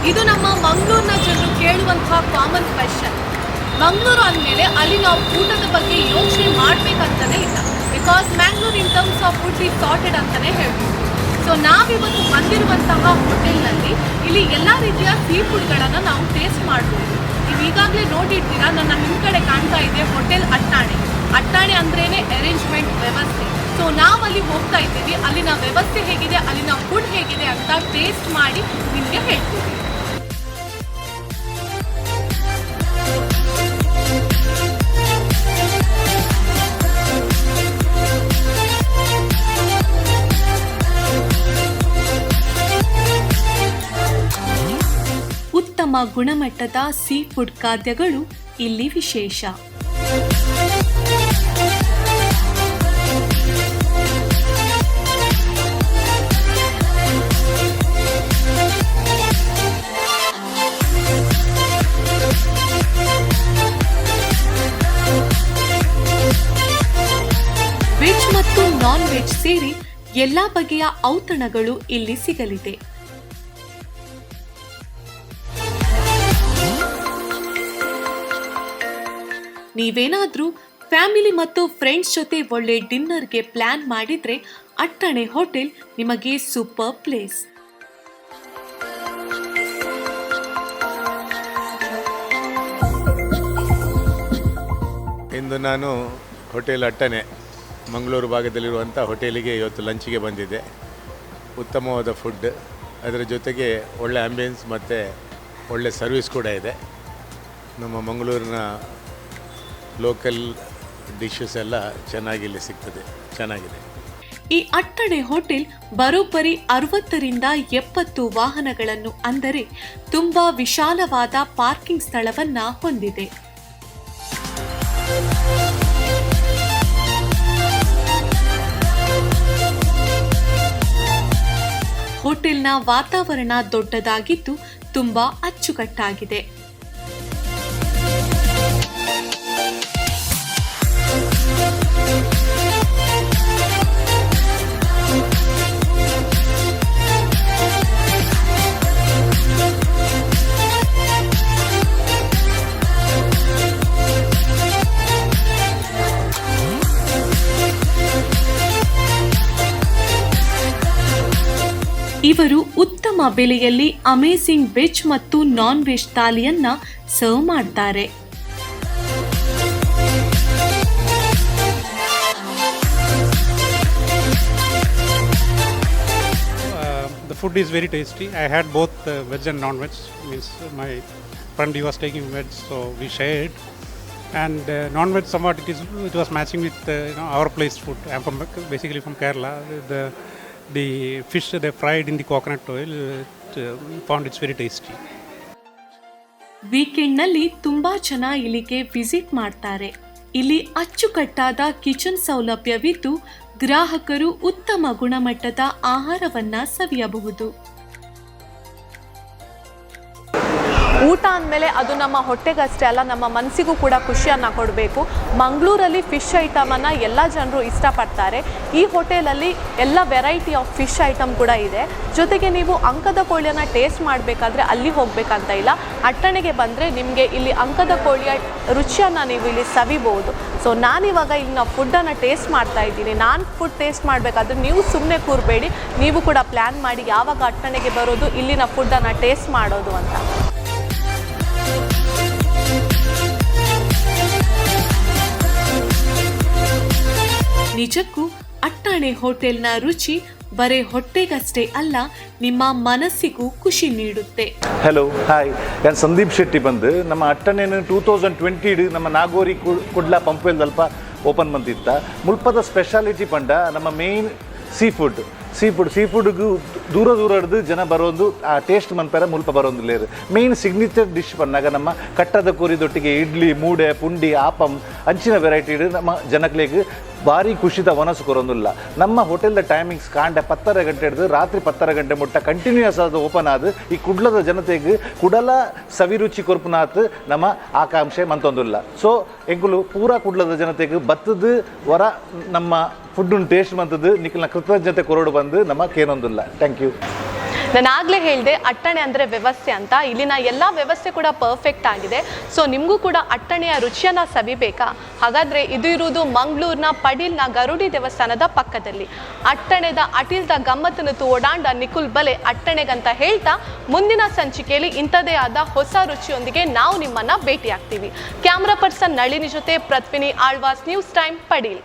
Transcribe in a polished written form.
ಇದು ನಮ್ಮ ಮಂಗಳೂರಿನ ಜನರು ಕೇಳುವಂತಹ ಕಾಮನ್ ಕ್ವೆಶ್ಚನ್. ಮಂಗಳೂರು ಅಂದಮೇಲೆ ಅಲ್ಲಿ ನಾವು ಊಟದ ಬಗ್ಗೆ ಯೋಚನೆ ಮಾಡಬೇಕಂತಲೇ ಇಲ್ಲ. Because Mangalore in terms of food is sorted ಅಂತಲೇ ಹೇಳ್ಬೋದು. ಸೊ ನಾವಿವತ್ತು ಬಂದಿರುವಂತಹ ಹೋಟೆಲ್ನಲ್ಲಿ ಇಲ್ಲಿ ಎಲ್ಲ ರೀತಿಯ ಸೀ ಫುಡ್ಗಳನ್ನು ನಾವು ಟೇಸ್ಟ್ ಮಾಡ್ಬೋದು. ನೀವು ಈಗಾಗಲೇ ನೋಡಿರ್ತೀರಾ, ನನ್ನ ಹಿಂದ್ಗಡೆ ಕಾಣ್ತಾ ಇದೆ ಹೋಟೆಲ್ ಅಟ್ಟಾಣೆ. ಅಟ್ಟಾಣೆ ಅಂದ್ರೇ ಅರೇಂಜ್ಮೆಂಟ್ ವ್ಯವಸ್ಥೆ. ಸೊ ನಾವಲ್ಲಿ ಹೋಗ್ತಾ ಇದ್ದೀವಿ, ಅಲ್ಲಿನ ವ್ಯವಸ್ಥೆ ಹೇಗಿದೆ, ಅಲ್ಲಿನ ಫುಡ್ ಹೇಗಿದೆ ಅಂತ ಟೇಸ್ಟ್ ಮಾಡಿ ನಿಮಗೆ ಹೇಳ್ತೀವಿ. ಉತ್ತಮ ಗುಣಮಟ್ಟದ ಸೀ ಫುಡ್ ಖಾದ್ಯಗಳು ಇಲ್ಲಿ ವಿಶೇಷ. ವೆಜ್ ಮತ್ತು ನಾನ್ ವೆಜ್ ಸೇರಿ ಎಲ್ಲಾ ಬಗೆಯ ಔತಣಗಳು ಇಲ್ಲಿ ಸಿಗಲಿದೆ. ನೀವೇನಾದ್ರೂ ಫ್ಯಾಮಿಲಿ ಮತ್ತು ಫ್ರೆಂಡ್ಸ್ ಜೊತೆ ಒಳ್ಳೆ ಡಿನ್ನರ್ಗೆ ಪ್ಲಾನ್ ಮಾಡಿದ್ರೆ ಅಟ್ಟಣೆ ಹೋಟೆಲ್ ನಿಮಗೆ ಸೂಪರ್ ಪ್ಲೇಸ್. ಇಂದು ನಾನು ಹೋಟೆಲ್ ಅಟ್ಟಣೆ ಮಂಗಳೂರು ಭಾಗದಲ್ಲಿರುವಂಥ ಹೋಟೆಲಿಗೆ ಇವತ್ತು ಲಂಚಿಗೆ ಬಂದಿದ್ದೆ. ಉತ್ತಮವಾದ ಫುಡ್, ಅದರ ಜೊತೆಗೆ ಒಳ್ಳೆ ಆಂಬಿಯನ್ಸ್ ಮತ್ತು ಒಳ್ಳೆ ಸರ್ವಿಸ್ ಕೂಡ ಇದೆ. ನಮ್ಮ ಮಂಗಳೂರಿನ ಲೋಕಲ್ ಡಿಶಸ್ ಎಲ್ಲ ಚೆನ್ನಾಗಿ ಇಲ್ಲಿ ಸಿಗ್ತದೆ, ಚೆನ್ನಾಗಿದೆ. ಈ ಅಟ್ಟಣೆ ಹೋಟೆಲ್ ಬರೋಬ್ಬರಿ 60ರಿಂದ 70 ವಾಹನಗಳನ್ನು, ಅಂದರೆ ತುಂಬಾ ವಿಶಾಲವಾದ ಪಾರ್ಕಿಂಗ್ ಸ್ಥಳವನ್ನ ಹೊಂದಿದೆ. ಹೋಟೆಲ್ನ ವಾತಾವರಣ ದೊಡ್ಡದಾಗಿದ್ದು ತುಂಬಾ ಅಚ್ಚುಕಟ್ಟಾಗಿದೆ. ಇವರು ಉತ್ತಮ ಬೆಲೆಯಲ್ಲಿ ಅಮೇಜಿಂಗ್ ವೆಜ್ ಮತ್ತು ನಾನ್ ವೆಜ್ ಥಾಲಿಯನ್ನ ಸರ್ವ್ ಮಾಡ್ತಾರೆ. The food is very tasty. I had both veg and non-veg. Means my friend, he was taking veg, so we shared. And non-veg somewhat it was matching with our place food. I'm basically from Kerala. The fish they fried in the coconut oil, found it's very tasty. Weekend ನಲ್ಲಿ ತುಂಬಾ ಜನ ಇಲ್ಲಿಗೆ visit ಮಾಡ್ತಾರೆ. ಇಲ್ಲಿ ಅಚ್ಚುಕಟ್ಟಾದ kitchen ಸೌಲಭ್ಯವಿದ್ದು ಗ್ರಾಹಕರು ಉತ್ತಮ ಗುಣಮಟ್ಟದ ಆಹಾರವನ್ನ ಸವಿಯಬಹುದು. ಊಟ ಅಂದಮೇಲೆ ಅದು ನಮ್ಮ ಹೊಟ್ಟೆಗಷ್ಟೇ ಅಲ್ಲ, ನಮ್ಮ ಮನಸ್ಸಿಗೂ ಕೂಡ ಖುಷಿಯನ್ನು ಕೊಡಬೇಕು. ಮಂಗಳೂರಲ್ಲಿ ಫಿಶ್ ಐಟಮನ್ನು ಎಲ್ಲ ಜನರು ಇಷ್ಟಪಡ್ತಾರೆ. ಈ ಹೋಟೆಲಲ್ಲಿ ಎಲ್ಲ ವೆರೈಟಿ ಆಫ್ ಫಿಶ್ ಐಟಮ್ ಕೂಡ ಇದೆ. ಜೊತೆಗೆ ನೀವು ಅಂಕದ ಕೋಳಿಯನ್ನು ಟೇಸ್ಟ್ ಮಾಡಬೇಕಾದ್ರೆ ಅಲ್ಲಿ ಹೋಗಬೇಕಂತ ಇಲ್ಲ, ಅಟ್ಟಣೆಗೆ ಬಂದರೆ ನಿಮಗೆ ಇಲ್ಲಿ ಅಂಕದ ಕೋಳಿಯ ರುಚಿಯನ್ನು ನೀವು ಇಲ್ಲಿ ಸವಿಬಹುದು. ಸೊ ನಾನಿವಾಗ ಇಲ್ಲಿನ ಫುಡ್ಡನ್ನು ಟೇಸ್ಟ್ ಮಾಡ್ತಾ ಇದ್ದೀನಿ. ನಾನು ಫುಡ್ ಟೇಸ್ಟ್ ಮಾಡಬೇಕಾದ್ರೆ ನೀವು ಸುಮ್ಮನೆ ಕೂರಬೇಡಿ, ನೀವು ಕೂಡ ಪ್ಲ್ಯಾನ್ ಮಾಡಿ ಯಾವಾಗ ಅಟ್ಟಣೆಗೆ ಬರೋದು, ಇಲ್ಲಿನ ಫುಡ್ಡನ್ನು ಟೇಸ್ಟ್ ಮಾಡೋದು ಅಂತ. ನಿಜಕ್ಕೂ ಅಟ್ಟಾಣೆ ಹೋಟೆಲ್ನ ರುಚಿ ಬರೇ ಹೊಟ್ಟೆಗಷ್ಟೇ ಅಲ್ಲ, ನಿಮ್ಮ ಮನಸ್ಸಿಗೂ ಖುಷಿ ನೀಡುತ್ತೆ. ಹಲೋ, ಹಾಯ್, ನಾನು ಸಂದೀಪ್ ಶೆಟ್ಟಿ ಬಂದು ನಮ್ಮ ಅಟ್ಟಣೆನ 2020 ನಮ್ಮ ನಾಗೋರಿ ಕುಡ್ಲ ಪಂಪ್ವೆಲ್ ಅಲ್ಪ ಓಪನ್ ಬಂದಿತ್ತ. ಮುಲ್ಪದ ಸ್ಪೆಷಾಲಿಟಿ ಪಂಡ ನಮ್ಮ ಮೇನ್ ಸೀ ಫುಡ್ಗೂ ದೂರ ಹಿಡಿದು ಜನ ಬರೋದು ಆ ಟೇಸ್ಟ್ ಮನ್ಪರ ಮುಲ್ಪ ಬರೋದಿಲ್ಲ. ಮೇನ್ ಸಿಗ್ನೇಚರ್ ಡಿಶ್ ಬಂದಾಗ ನಮ್ಮ ಕಟ್ಟದ ಕೋರಿದೊಟ್ಟಿಗೆ ಇಡ್ಲಿ, ಮೂಡೆ, ಪುಂಡಿ, ಆಪಂ ಅಂಚಿನ ವೆರೈಟಿ ಇಡು ನಮ್ಮ ಜನಕ್ಲೆಗ್ ಭಾರಿ ಖುಷಿದ ಒನಸು ಕೊರೊಂದಿಲ್ಲ. ನಮ್ಮ ಹೋಟೆಲ್ದ ಟೈಮಿಂಗ್ಸ್ ಕಾಂಡೆ 10 ಗಂಟೆ ಹಿಡಿದು ರಾತ್ರಿ 10 ಗಂಟೆ ಮುಟ್ಟ ಕಂಟಿನ್ಯೂಸ್ ಆದ ಓಪನ್ ಆದ ಈ ಕುಡ್ಲದ ಜನತೆಗೆ ಕುಡಲ ಸವಿರುಚಿ ಕೊರ್ಪುನಾತ್ ನಮ್ಮ ಆಕಾಂಕ್ಷೆ ಮಂತೊಂದಿಲ್ಲ. ಸೊ ಎಂಕುಲು ಪೂರಾ ಕುಡ್ಲದ ಜನತೆಗೆ ಬತ್ತದ ವರ ನಮ್ಮ ಫುಡ್ಡನ್ನು ಟೇಸ್ಟ್ ಮಂತದ್ದು ನಿಖಲ್ನ ಕೃತಜ್ಞತೆ ಕೊರಡು ಬಂದು ನಮ್ಮ ಕೇನೊಂದಿಲ್ಲ. Thank you. ನಾನು ಆಗಲೇ ಹೇಳಿದೆ ಅಟ್ಟಣೆ ಅಂದರೆ ವ್ಯವಸ್ಥೆ ಅಂತ. ಇಲ್ಲಿನ ಎಲ್ಲ ವ್ಯವಸ್ಥೆ ಕೂಡ ಪರ್ಫೆಕ್ಟ್ ಆಗಿದೆ. ಸೊ ನಿಮಗೂ ಕೂಡ ಅಟ್ಟಣೆಯ ರುಚಿಯನ್ನು ಸವಿಬೇಕಾ? ಹಾಗಾದರೆ ಇದು ಇರುವುದು ಮಂಗಳೂರಿನ ಪಡೀಲ್ನ ಗರುಡಿ ದೇವಸ್ಥಾನದ ಪಕ್ಕದಲ್ಲಿ. ಅಟ್ಟಣೆದ ಅಟಿಲ್ದ ಗಮ್ಮತ್ತನ್ನು ಓಡಾಂಡ ನಿಕುಲ್ ಬಲೆ ಅಟ್ಟಣೆಗಂತ ಹೇಳ್ತಾ ಮುಂದಿನ ಸಂಚಿಕೆಯಲ್ಲಿ ಇಂಥದೇ ಆದ ಹೊಸ ರುಚಿಯೊಂದಿಗೆ ನಾವು ನಿಮ್ಮನ್ನು ಭೇಟಿ ಆಗ್ತೀವಿ. ಕ್ಯಾಮ್ರಾ ಪರ್ಸನ್ ನಳಿನಿ ಜೊತೆ ಪ್ರತ್ವಿನಿ ಆಳ್ವಾಸ್, ನ್ಯೂಸ್ ಟೈಮ್, ಪಡೀಲ್.